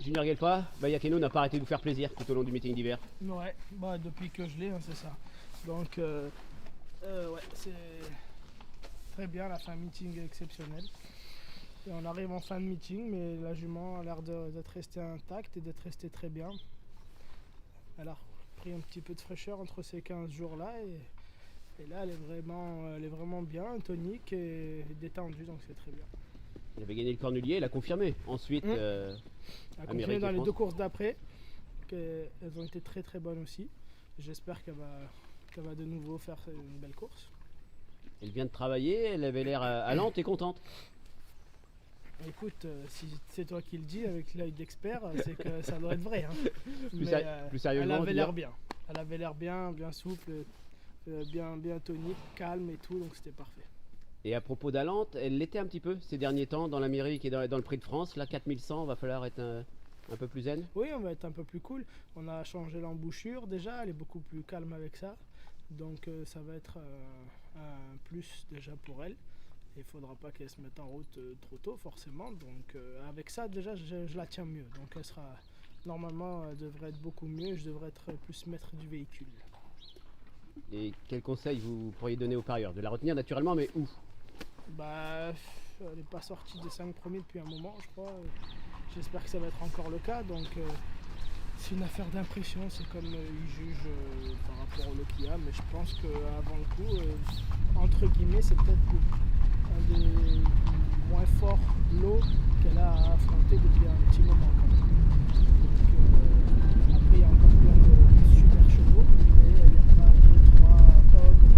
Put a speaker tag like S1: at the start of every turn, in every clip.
S1: Junior Guelfa, Yakeno n'a pas arrêté de vous faire plaisir tout au long du meeting d'hiver.
S2: Ouais, depuis que je l'ai, hein, c'est ça. Donc, ouais, c'est très bien, la fin de meeting est exceptionnelle. Et on arrive en fin de meeting, mais la jument a l'air d'être restée intacte et d'être restée très bien. Elle a pris un petit peu de fraîcheur entre ces 15 jours-là et là, elle est vraiment bien, tonique et détendue, donc c'est très bien.
S1: Il avait gagné le Cornulier, il a confirmé. Ensuite,
S2: Elle a confirmé
S1: Amérique
S2: dans
S1: et
S2: les
S1: France.
S2: 2 courses d'après qu'elles ont été très très bonnes aussi. J'espère qu'elle va de nouveau faire une belle course.
S1: Elle vient de travailler, elle avait l'air allante et contente.
S2: Écoute, si c'est toi qui le dis avec l'œil d'expert, c'est que ça doit être vrai. Hein.
S1: Plus sérieusement,
S2: elle avait
S1: dire
S2: l'air bien. Elle avait l'air bien souple, bien tonique, calme et tout, donc c'était parfait.
S1: Et à propos d'Alante, elle l'était un petit peu ces derniers temps dans l'Amérique et dans le prix de France. Là, 4100, va falloir être un peu plus zen.
S2: Oui, on va être un peu plus cool. On a changé l'embouchure déjà, elle est beaucoup plus calme avec ça. Donc ça va être un plus déjà pour elle. Il faudra pas qu'elle se mette en route trop tôt forcément. Donc avec ça déjà je la tiens mieux. Donc elle sera normalement elle devrait être beaucoup mieux. Je devrais être plus maître du véhicule.
S1: Et quel conseil vous pourriez donner aux parieurs? De la retenir naturellement, mais où?
S2: Bah, elle n'est pas sortie des 5 premiers depuis un moment, je crois. J'espère que ça va être encore le cas. Donc, c'est une affaire d'impression. C'est comme ils jugent par rapport au lot qu'il y a. Mais je pense qu'avant le coup, entre guillemets, c'est peut-être un des moins forts lots qu'elle a à affronter depuis un petit moment. Quand même. Donc, après, il y a encore plein de super chevaux. Mais il n'y a pas 2-3 ogres.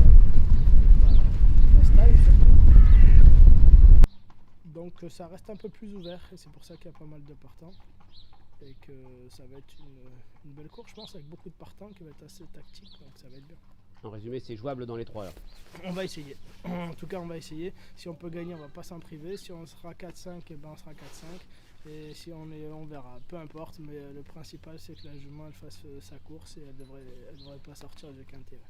S2: Donc ça reste un peu plus ouvert et c'est pour ça qu'il y a pas mal de partants et que ça va être une belle course je pense avec beaucoup de partants qui va être assez tactique donc ça va être bien.
S1: En résumé, c'est jouable dans les 3 heures.
S2: On va essayer, en tout cas on va essayer, si on peut gagner on va pas s'en priver, si on sera 4-5 et ben on sera 4-5 et si on verra, peu importe mais le principal c'est que la jument elle fasse sa course et elle devrait pas sortir avec intérêt.